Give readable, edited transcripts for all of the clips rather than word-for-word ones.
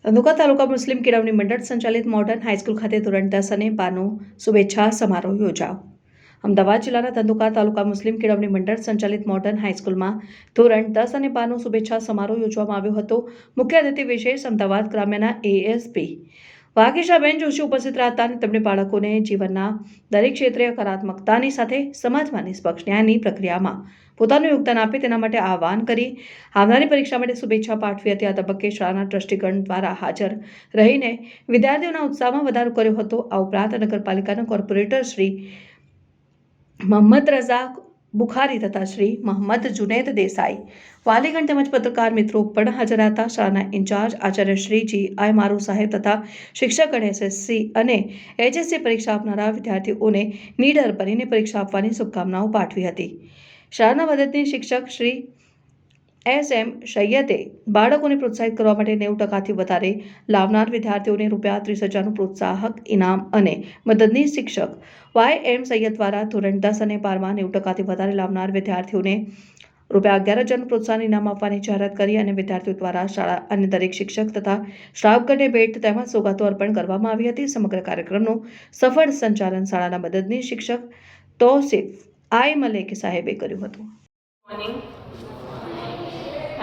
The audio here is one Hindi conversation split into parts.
ધંધુકા તાલુકા મુસ્લિમ કેળવણી મંડળ સંચાલિત મોડર્ન હાઈસ્કૂલ ખાતે ધોરણ 10 અને 12નો શુભેચ્છા સમારોહ યોજાયો. અમદાવાદ જિલ્લાના ધંધુકા તાલુકા મુસ્લિમ કેળવણી મંડળ સંચાલિત મોડર્ન હાઈસ્કૂલમાં ધોરણ 10 અને 12નો શુભેચ્છા સમારોહ યોજવામાં આવ્યો હતો. મુખ્ય અતિથિ વિશેષ અમદાવાદ ગ્રામ્યના એએસપી વાગીશાબેન જોશી ઉપસ્થિત રહ્યા હતા અને તેમણે બાળકોને જીવનના દરેક ક્ષેત્રે હકારાત્મકતાની સાથે સમાજમાં નિષ્પક્ષ ન્યાયની પ્રક્રિયામાં પોતાનું યોગદાન આપે તેના માટે આહ્વાન કરી આવનારી પરીક્ષા માટે શુભેચ્છા પાઠવી હતી. આ તબક્કે શાળાના ટ્રસ્ટીગણ દ્વારા હાજર રહીને વિદ્યાર્થીઓના ઉત્સાહમાં વધારો કર્યો હતો. આ ઉપરાંત નગરપાલિકાના કોર્પોરેટર શ્રી મોહમ્મદ રઝાક બુખારી તથા શ્રી મોહમ્મદ જુનેદ દેસાઈ, વાલીગણ તેમજ પત્રકાર મિત્રો પણ હાજર હતા. શાળાના ઇન્ચાર્જ આચાર્ય શ્રી જી.આઈ. મારુ સાહેબ તથા શિક્ષકગણ એસએસસી અને એચએસસી પરીક્ષા આપનારા વિદ્યાર્થીઓને નિડર બનીને પરીક્ષા આપવાની શુભકામનાઓ પાઠવી હતી. શાળાના મદદની શિક્ષક શ્રી એસ.એમ. સૈયદે બાળકોને પ્રોત્સાહિત કરવા માટે 90%થી વધારે લાવનાર વિદ્યાર્થીઓને ₹30,000નું પ્રોત્સાહક ઇનામ અને મદદની શિક્ષક વાય.એમ. સૈયદ દ્વારા ધોરણ 10 અને 12માં 90%થી વધારે લાવનાર વિદ્યાર્થીઓને ₹11,000નું પ્રોત્સાહન ઇનામ આપવાની જાહેરાત કરી અને વિદ્યાર્થીઓ દ્વારા શાળા અને દરેક શિક્ષક તથા સ્ટાફગણને ભેટ તેમજ સોગાતો અર્પણ કરવામાં આવી હતી. સમગ્ર કાર્યક્રમનું સફળ સંચાલન શાળાના મદદની શિક્ષક તૌસીફ આઈ મલેક સાહેબે કર્યું હતું.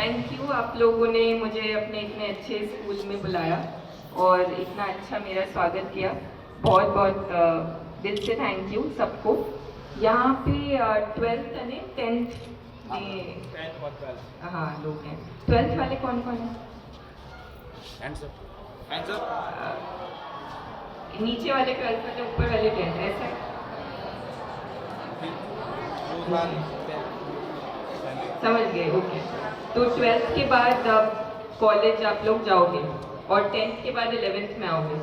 थैंक यू आप लोगों ने मुझे अपने इतने अच्छे स्कूल में बुलाया और इतना अच्छा मेरा स्वागत किया. बहुत बहुत दिल से थैंक यू सबको. यहाँ पे 12th અને 10th में हाँ लोग हैं. 12th वाले कौन कौन हैं? नीचे वाले 12th वाले, ऊपर वाले 10th, ऐसा समझ गए? ओके. तो 12th के बाद कॉलेज आप लोग जाओगे और 10th के बाद 11th में आओगे.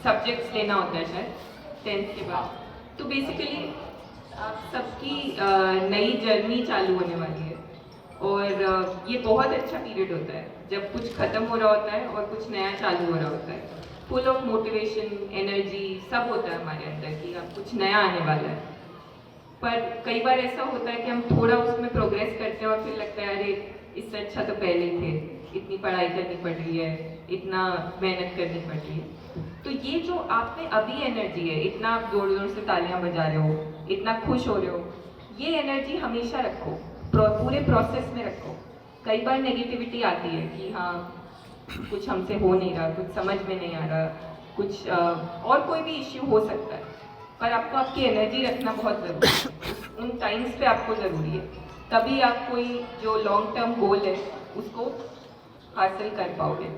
सब्जेक्ट्स लेना होता है शायद 10th के बाद. तो बेसिकली आप सबकी नई जर्नी चालू होने वाली है और ये बहुत अच्छा पीरियड होता है जब कुछ ख़त्म हो रहा होता है और कुछ नया चालू हो रहा होता है. फुल ऑफ मोटिवेशन, एनर्जी सब होता है हमारे अंदर कि अब कुछ नया आने वाला है. पर कई बार ऐसा होता है कि हम थोड़ा उसमें प्रोग्रेस करते हैं और फिर लगता है अरे इससे अच्छा तो पहले ही थे, इतनी पढ़ाई करनी पड़ रही है, इतना मेहनत करनी पड़ रही है. तो ये जो आप में अभी एनर्जी है, इतना आप जोर जोर से तालियां बजा रहे हो, इतना खुश हो रहे हो, ये एनर्जी हमेशा रखो, पूरे प्रोसेस में रखो. कई बार नेगेटिविटी आती है कि हाँ कुछ हमसे हो नहीं रहा, कुछ समझ में नहीं आ रहा, कुछ और कोई भी इश्यू हो सकता है, पर आपको आपकी एनर्जी रखना बहुत ज़रूरी है. उन टाइम्स पे आपको ज़रूरी है, तभी आप कोई जो लॉन्ग टर्म गोल है उसको हासिल कर पाओगे.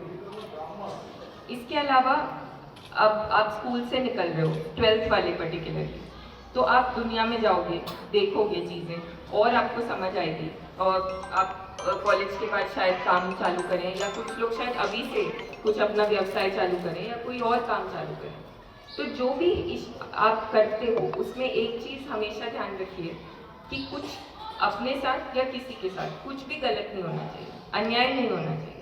इसके अलावा अब आप स्कूल से निकल रहे हो 12th वाले पर्टिकुलरली, तो आप दुनिया में जाओगे, देखोगे चीज़ें और आपको समझ आएगी और आप कॉलेज के बाद शायद काम चालू करें या कुछ लोग शायद अभी से कुछ अपना व्यवसाय चालू करें या कोई और काम चालू करें. तो जो भी आप करते हो उसमें एक चीज़ हमेशा ध्यान रखिए कि कुछ अपने साथ या किसी के साथ कुछ भी गलत नहीं होना चाहिए, अन्याय नहीं होना चाहिए.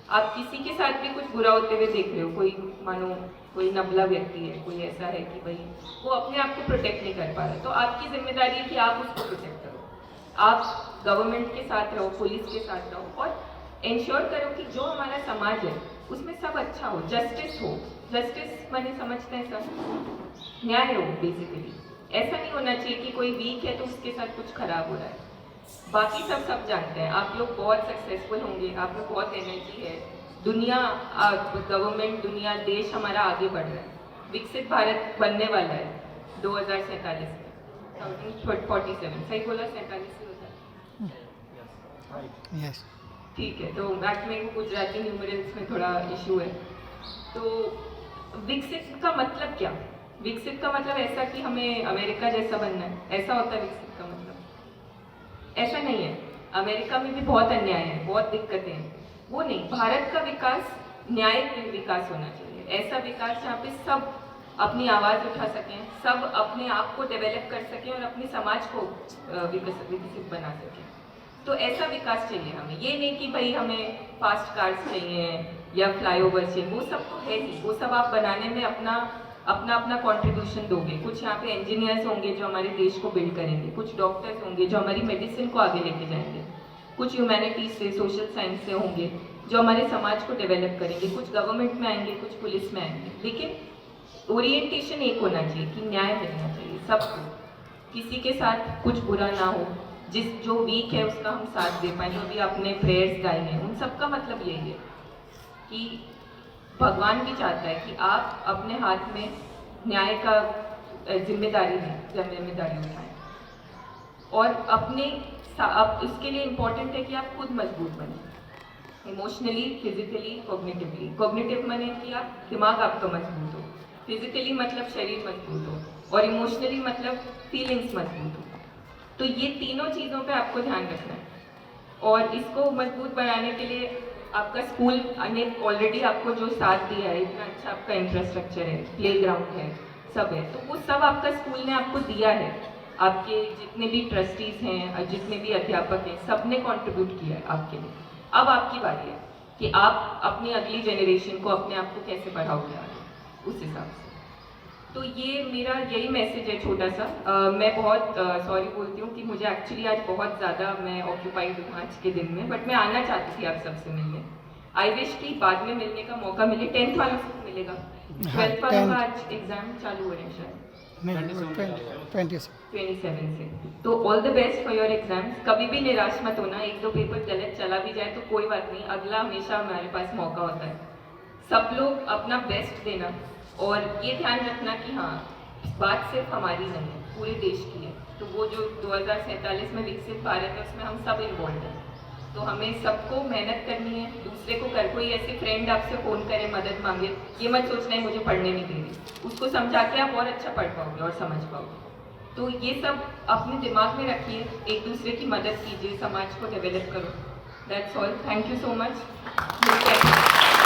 आप किसी के साथ भी कुछ बुरा होते हुए देख रहे हो, कोई मानो कोई नबला व्यक्ति है, कोई ऐसा है कि भाई वो अपने आप को प्रोटेक्ट नहीं कर पा रहा, तो आपकी जिम्मेदारी है कि आप उसको प्रोटेक्ट करो. आप गवर्नमेंट के साथ रहो, पुलिस के साथ रहो और इंश्योर करो कि जो हमारा समाज है उसमें सब अच्छा हो, जस्टिस हो. जस्टिस माने समझते हैं सब न्याय हो बेसिकली. ऐसा नहीं होना चाहिए कि कोई वीक है तो उसके साथ कुछ खराब हो रहा है. बाकी सब जानते हैं आप लोग बहुत सक्सेसफुल होंगे, आप लोग बहुत एनर्जी है, दुनिया गवर्नमेंट दुनिया देश हमारा आगे बढ़ रहा है, विकसित भारत बनने वाला है 2047 में, 2047. सही बोला? 47 से होता है. यस. ठीक है. तो एक्ट में गुजराती न्यूमरल्स में थोड़ा इशू है. तो विकसित का मतलब क्या? विकसित का मतलब ऐसा कि हमें अमेरिका जैसा बनना है, ऐसा होता है विकसित का मतलब? ऐसा नहीं है. अमेरिका में भी बहुत अन्याय है, बहुत दिक्कतें हैं, वो नहीं. भारत का विकास न्यायिक विकास होना चाहिए, ऐसा विकास जहाँ पे सब अपनी आवाज़ उठा सकें, सब अपने आप को डेवलप कर सकें और अपने समाज को विकसित बना सकें. तो ऐसा विकास चाहिए हमें. ये नहीं कि भाई हमें फास्ट कार्स चाहिए या फ्लाईओवर चाहिए, वो सब तो है ही, वो सब आप बनाने में अपना कंट्रीब्यूशन दोगे. कुछ यहाँ पे इंजीनियर्स होंगे जो हमारे देश को बिल्ड करेंगे, कुछ डॉक्टर्स होंगे जो हमारी मेडिसिन को आगे लेके जाएंगे, कुछ ह्यूमैनिटीज से, सोशल साइंस से होंगे जो हमारे समाज को डेवलप करेंगे। कुछ गवर्नमेंट में आएंगे, कुछ पुलिस में आएंगे, लेकिन ओरिएंटेशन एक होना चाहिए कि न्याय मिलना चाहिए सबको, किसी के साथ कुछ बुरा ना हो, जो वीक है उसका हम साथ दे पाए। जो भी आपने प्रेयर्स गाई हैं उन सब का मतलब यही है कि भगवान भी चाहता है कि आप अपने हाथ में न्याय का जिम्मेदारी उठाएं और अब इसके लिए इम्पोर्टेंट है कि आप खुद मजबूत बनें, इमोशनली, फिजिकली, कॉग्निटिवली। कॉग्निटिव माने कि आप दिमाग आपका मजबूत हो, फिजिकली मतलब शरीर मजबूत हो, और इमोशनली मतलब फीलिंग्स मजबूत हो। तो ये तीनों चीज़ों पे आपको ध्यान रखना है। और इसको मजबूत बनाने के लिए आपका स्कूल ने ऑलरेडी आपको जो साथ दिया है, इतना अच्छा आपका इंफ्रास्ट्रक्चर है, प्लेग्राउंड है, सब है, तो वो सब आपका स्कूल ने आपको दिया है। आपके जितने भी ट्रस्टीज़ हैं और जितने भी अध्यापक हैं, सब ने कॉन्ट्रीब्यूट किया है आपके लिए। अब आपकी बारी है कि आप अपनी अगली जनरेशन को, अपने आप को कैसे बढ़ाओगे आगे उस हिसाब से। तो ये मेरा यही मैसेज है छोटा सा। मैं बहुत सॉरी बोलती हूँ कि मुझे एक्चुअली आज बहुत ज़्यादा मैं ऑक्यूपाइड हूँ आज के दिन में, बट मैं आना चाहती थी आप सबसे मिलने। आई विश कि बाद में मिलने का मौका मिले। 10th वालों से मिलेगा, 12th वालों का आज एग्ज़ाम चालू हो रहे हैं शायद 27 से। तो all the best for your exams. कभी भी निराश मत होना, एक दो पेपर गलत चला भी जाए तो कोई बात नहीं, अगला हमेशा हमारे पास मौका होता है। सब लोग अपना बेस्ट देना और ये ध्यान रखना कि हाँ, बात सिर्फ हमारी नहीं है, पूरे देश की है। तो वो जो 2047 में विकसित भारत है उसमें हम सब इन्वॉल्व हैं। तो हमें सबको मेहनत करनी है। दूसरे को कोई ऐसे फ्रेंड आपसे फ़ोन करे, मदद मांगे, ये मत सोचना है मुझे पढ़ने नहीं दे रही, उसको समझा के आप और अच्छा पढ़ पाओगे और समझ पाओगे। तो ये सब अपने दिमाग में रखिए, एक दूसरे की मदद कीजिए, समाज को डेवलप करो। That's all. Thank you so much.